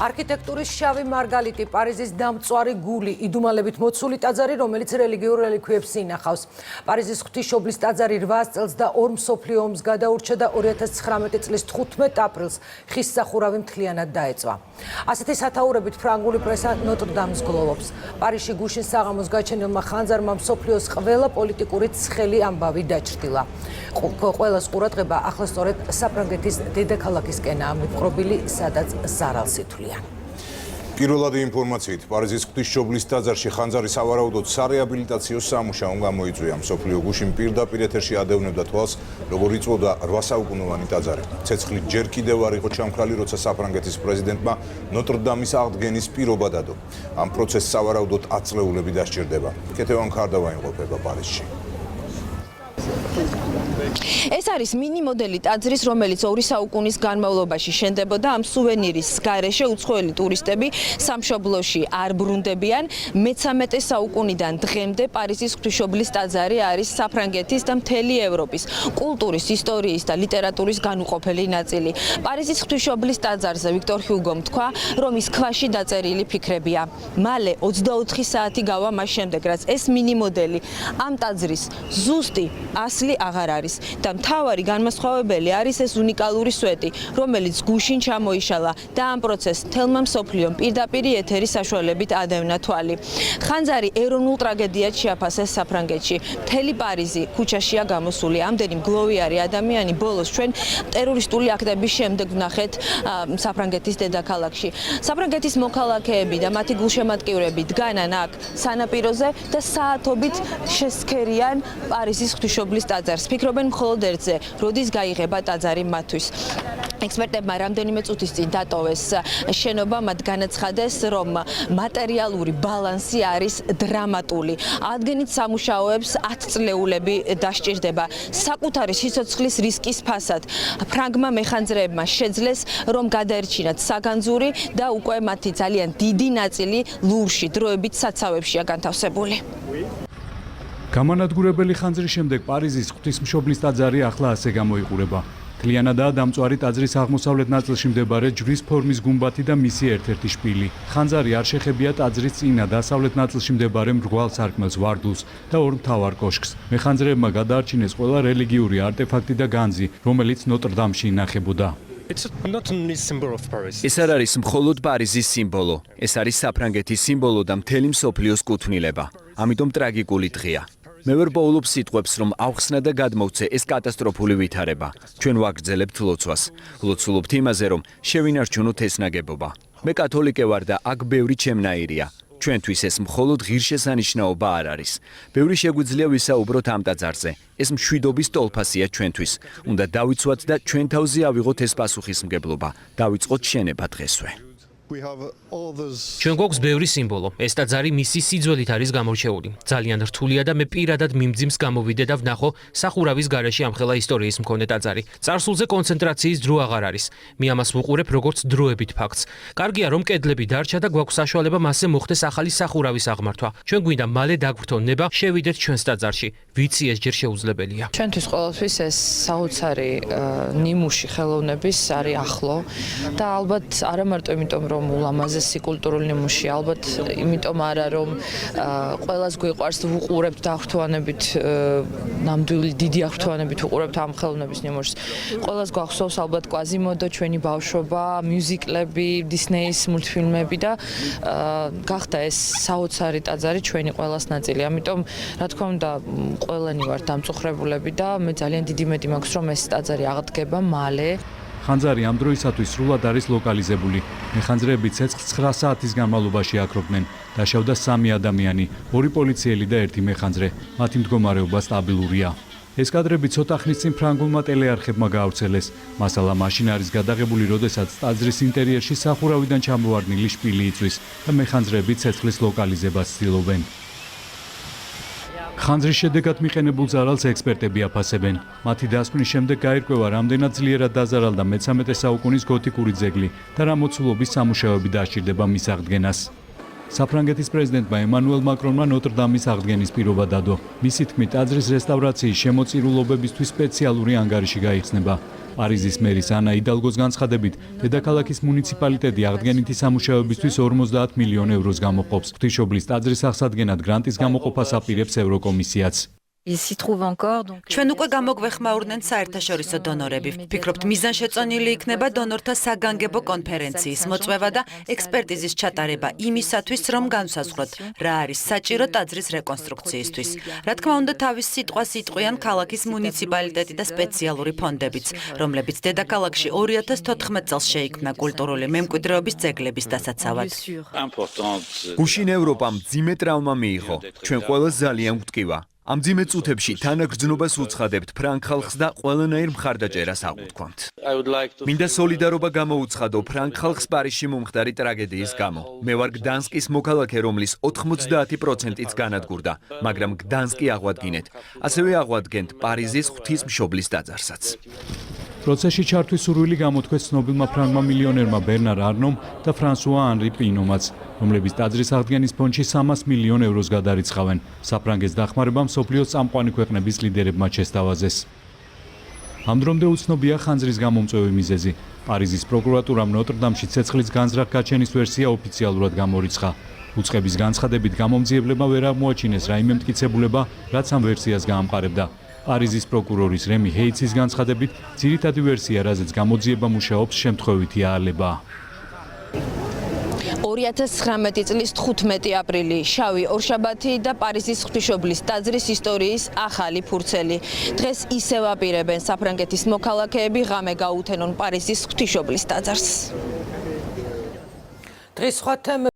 არქიტექტურის შავი მარგალიტი, პარიზის დამწვარი გული, იდუმალებით მოცული ტაძარი, რომელიც რელიგიურ რელიქვიებს ინახავს. პარიზის ღვთისმშობლის ტაძარი 8 წელს და 2 მსოფლიო ომს გადაურჩა და 2019 წლის 15 aprilს ხის სახურავი მთლიანად დაეწვა. ასეთი სათაურებით ფრანგული პრესა ნოტრ-დამს გლოვობს. პარიზში გუშინ საღამოს გაჩენილმა ხანძარმა მსოფლიოს ყველა პოლიტიკური ცხელი ამბავი დაჩრდილა. ყველას ყურადღება ახლა სწორედ საფრანგეთის დედაქალაქისკენაა მიპყრობილი, სადაც ზარალს ითვლიან. პირველადი ინფორმაციით, პარიზის ღვთისმშობლის ტაძარში ხანძარი სავარაუდოდ სარეაბილიტაციო სამუშაომ გამოიწვია. მსოფლიო გუშინ პირდაპირ ეთერში ადევნებდა თვალს, როგორ იწვევდა 8 საუკუნოვანი ტაძარი. ცეცხლით ჯერ კიდევ არ იყო ჩამქრალი, როცა საფრანგეთის პრეზიდენტმა ნოტრ-დამის აღდგენის პირობა დადო. ამ პროცესს სავარაუდოდ 10 წლეულები დასჭირდება. კეთევან ქარდავა იმყოფება პარიზში. ეს არის მინი მოდელი ტაძრის, რომელიც 2 საუკუნის განმავლობაში შენდებოდა. ამ სუვენირის გარეშე უცხოელი ტურისტები სამშობლოში არ ბრუნდებიან. მე-13 საუკუნიდან დღემდე პარიზის ღვთისმშობლის ტაძარი არის საფრანგეთის და მთელი ევროპის კულტურის, ისტორიის და ლიტერატურის განუყოფელი ნაწილი. პარიზის ღვთისმშობლის ტაძარზე ვიქტორ ჰიუგომ თქვა, რომ ის ქვაში დაწერილი ფიქრებია. მალე 24 საათი გავა მას შემდეგ, რაც ეს მინი მოდელი ამ ტაძრის ზუსტი ასლი აღარ არის. და მთავარი განმასხვავებელი არის ეს უნიკალური სვეტი, რომელიც გუშინ ჩამოიშალა და ამ პროცესს თელმა მსოფლიომ პირდაპირ ეთერის საშუალებით ადევნა თვალი. ხანძარი ეროვნულ ტრაგედიად შეაფასეს საფრანგეთში. მთელი პარიზი ქუჩაშია გამოსული. ამდენი მგლოვიარი ადამიანი ბოლოს ჩვენ ტერორისტული აქტების შემდეგ ვნახეთ საფრანგეთის დედაქალაქში. საფრანგეთის მოქალაქეები და მათი გულშემატკივრები დგანან აქ სანაპიროზე და საათობით შესქერიან პარიზის ღვთისმშობლის ტაძარს. ფიქრობენ მხოლოდ ერთზე, როდის გაიღება ტაძარი მათთვის. ექსპერტებმა რამდენიმე წუთის წინ დატოვეს შენობა, მათ განაცხადეს, რომ მატერიალური ბალანსი არის დრამატული. ადგენით სამუშაოებს 10 წლეულები დასჭირდება. საკუთარი სიცოცხლის რისკის ფასად ფრანგმა მეხანძრეებმა შეძლეს, რომ გადაერჩინათ საგანძური და უკვე მათი ძალიან დიდი ნაწილი ლუვრში დროებით საცავებშია განთავსებული. გამანადგურებელი ხანძრის შემდეგ პარიზის ღვთისმშობლის ტაძარი ახლა ასე გამოიყურება. მთლიანადაა დამწვარი ტაძრის აღმოსავლეთ ნაწილში მდებარე ჯვრის ფორმის გუმბათი და მისი ერთ-ერთი შპილი. ხანძარი არ შეხებია ტაძრის წინა დასავლეთ ნაწილში მდებარე მრგვალ სარკმელს, ვარდულს და 2 მთავარ კოშკს. მეხანძრეებმა გადაარჩინეს ყველა რელიგიური არტეფაქტი და განძი, რომელიც ნოტრ-დამში ინახებოდა. ეს არ არის მხოლოდ პარიზის სიმბოლო, ეს არის საფრანგეთის სიმბოლო და მთელი მსოფლიოს კუთვნილება. ამიტომ ტრაგიკული დღეა. მე ვერ პოულობ სიტყვებს, რომ ავხსნა და გადმოვცე ეს კატასტროფული ვითარება. ჩვენ ვაგრძელებთ ლოცვას. ვლოცულობთ იმაზე, რომ შევინარჩუნოთ ეს ნაგებობა. მე კათოლიკე ვარ და აქ ბევრი ჩემნაირია. ჩვენთვის ეს მხოლოდ ღირსშესანიშნაობა არ არის. ბევრი შეგვიძლია ვისაუბროთ ამ ტაძარზე. ეს მშვიდობის ტოლფასია ჩვენთვის. უნდა დავიცვათ და ჩვენ თავზე ავიღოთ ეს პასუხისმგებლობა. დავიწყოთ შენება დღესვე. ჩვენ გვაქვს ბევრი სიმბოლო. ეს ტაძარი მისი სიძველით არის გამორჩეული. ძალიან რთულია და მე პირადად მიმძიმს გამოვიდე და ვნახო სახურავის გარეშე ამხელა ისტორიის მქონე ტაძარი. წარსულზე კონცენტრაციის დრო აღარ არის. მე ამას ვუყურებ როგორც დროებით ფაქტს. კარგია რომ კედლები დარჩა და გვაქვს საშუალება მასზე მოხდეს ახალი სახურავის აღმართვა. ჩვენ გვინდა მალე დაგვრთონ ნება, შევიდეთ ჩვენს ტაძარში. ვიცი ეს ჯერ შეუძლებელია. ჩვენთვის ყოველთვის ეს საოცარი ნიმუში ხელოვნების არის ახლო და ალბათ არა მარტო იმიტომ რომ ულამაზესი კულტურული ნიმუში, ალბათ იმიტომ არა რომ ყველას გვიყვარს ვუყურებთ დახრთვანებით, ნამდვილი დიდი ახრთვანებით ვუყურებთ ამ ხელოვნების ნიმუშს. ყველას გვახსოვს ალბათ კვაზიმოდო, ჩვენი ბავშვობა, მიუზიკლები, დისნეის მულტფილმები და გახდა ეს საოცარი ტაძარი ჩვენი ყველას ნაწილი. ამიტომ რა თქმა უნდა ყველანი ვართ დამწუხრებულები და მე ძალიან დიდი მეტი მაქვს რომ ეს ტაძარი აღდგება მალე. ხანძარი ამ დროისათვის სრულად არის ლოკალიზებული. მეხანძრეები ცეცხლს 9 საათის განმავლობაში აკრობდნენ. დაშავდა 3 ადამიანი, 2 პოლიციელი და 1 მეხანძრე. მათი მდგომარეობა სტაბილურია. ეს კადრები ცოტა ხნის წინ ფრანგულმა ტელეარხებმა გაავრცელეს. მასალა მაშინ არის გადაღებული, როდესაც ტაძრის ინტერიერში სახურავიდან ჩამოვარდნილი შპილი იწვის და მეხანძრეები ცეცხლის ლოკალიზებას ცდილობენ. ხანძრის შედეგად მიყენებულ ზარალს ექსპერტები აფასებენ. მათი დასკვნის შემდეგ გაირკვევა, რამდენად ძლიერად დაზარალდა მე-13 საუკუნის გოთიკური ძეგლი და რა მოცულობის სამუშაოები დასჭირდება მის აღდგენას. საფრანგეთის პრეზიდენტმა ემანუელ მაკრონმა ნოტრ-დამის აღდგენის პირობა დადო. მისი თქმით, ტაძრის რესტავრაციის შემოწირულობებისთვის სპეციალური ანგარიში გაიხსნება. პარიზის მერის ანა იდალგოს განცხადებით, დედაქალაქის მუნიციპალიტეტი აღდგენითი სამუშაოებისთვის 50 მილიონ ევროს გამოყოფს. ღვთისმშობლის ტაძრის აღსადგენად გრანტის გამოყოფას აპირებს ევროკომისიაც. ჩვენ უკვე გამოგვეხმაურნენ საერთაშორისო დონორები. ვფიქრობთ, მიზანშეწონილი იქნება დონორთა საგანგებო კონფერენციის მოწვევა და ექსპერტიზის ჩატარება იმისათვის, რომ განსაზღვროთ, რა არის საჭირო ტაძრის რეკონსტრუქციისთვის. რა თქმა უნდა, თავის სიტყვას იტყვიან ქალაქის მუნიციპალიტეტი და სპეციალური ფონდებიც, რომლებიც დედაქალაქში 2014 წელს შეიქმნა კულტურული მემკვიდრეობის ძეგლების დასაცავად. გუშინ ევროპამ მძიმე ტრავმა მიიღო. ჩვენ ყველას ძალიან გვტკივა. ამ ძიმე წუთებში თანაგრძნობას უცხადებთ ფრანგ ხალხს და ყველანაირ მხარდაჭერას აღვთქვამთ. მინდა სოლიდარობა გამოუცხადო ფრანგ ხალხს პარიზში მომხდარი ტრაგედიის გამო. მე ვარ გდანსკის მოქალაქე, რომლის 90%-იც განადგურდა, მაგრამ გდანსკი აღვადგინეთ. ასევე აღვადგენთ პარიზის ღვთისმშობლის ტაძარსაც. პროცესში ჩართვის სურვილი გამოთქვეს ცნობილმა ფრანგმა მილიონერმა ბერნარ არნომ და ფრანსუა ანრი პინომაც, რომლებიც ტაძრის აღდგენის ფონდში 300 მილიონ ევროს გადარიცხავენ. საფრანგეთის დახმარება მსოფლიოს წამყვანი ქვეყნების ლიდერებმა შესთავაზეს. ამ დრომდე უცნობია ხანძრის გამომწვევი მიზეზი. პარიზის პროკურატურამ ნოტრ-დამში ცეცხლის განზრახ გაჩენის ვერსია ოფიციალურად გამორიცხა. უწყების განცხადებით გამომძიებლებმა ვერ აღმოაჩინეს რაიმე მტკიცებულება, რაც ამ ვერსიას გაამყარებდა. პარიზის პროკურორის რემი ჰეიცის განცხადებით, ძირითადი ვერსია, რაზეც გამოძიება მუშაობს, შემთხვევითი აალებაა. 2019 წლის 15 აპრილი, შავი ორშაბათი და პარიზის ღვთისმშობლის ტაძრის ისტორიის ახალი ფურცელი. დღეს ისევ აპირებენ საფრანგეთის მოქალაქეები ღამე გაუთენონ პარიზის ღვთისმშობლის ტაძარს. დღის სხვა თემები